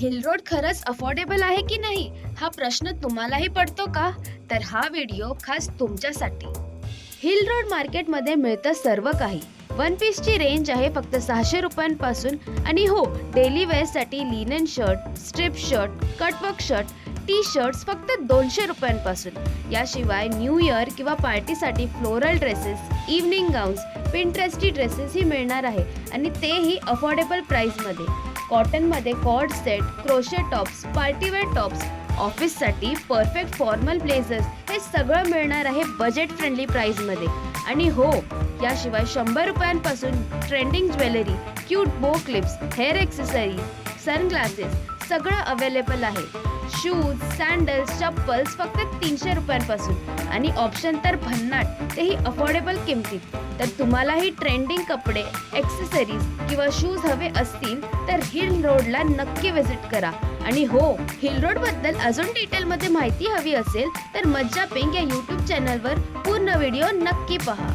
Hill road खरंच affordable आहे की नाही हा प्रश्न तुम्हालाही पडतो का? तर हा व्हिडिओ खास तुमच्यासाठी. हिल रोड मार्केटमध्ये मिळतं सर्व काही. वन पीसची रेंज आहे फक्त 600 रुपयांपासून आणि हो, डेली वेअरसाठी linen shirt, strip shirt, cutwork shirt, T shirts फक्त 200 रुपयांपासून. याशिवाय न्यू इयर किंवा पार्टीसाठी floral dresses, evening gowns, Pinteresty dresses ही मिळणार आहे आणि तेही अफोर्डेबल प्राइसमध्ये. कॉटनमध्ये cord set, crochet tops, partywear tops, ऑफिससाठी परफेक्ट फॉर्मल ब्लेझर्स हे सगळं मिळणार आहे बजेट फ्रेंडली प्राइसमध्ये. आणि हो, याशिवाय 100 रुपयांपासून ट्रेंडिंग ज्वेलरी, क्यूट बो क्लिप्स, हेअर एक्सेसरीज, सनग्लासेस सगळं अवेलेबल आहे. शूज, सँडल्स, चप्पल्स फक्त 300 रुपयांपासून आणि ऑप्शन तर भन्नाट, तेही अफोर्डेबल किमतीत. तर तुम्हालाही ट्रेंडिंग कपडे, एक्सेसरीज किंवा शूज हवे असतील तर हिल रोडला नक्की व्हिजिट करा. आणि हो, हिल रोडबद्दल अजून डिटेलमध्ये माहिती हवी असेल तर मज्जा पिंक या यूट्यूब चॅनलवर पूर्ण व्हिडिओ नक्की पहा.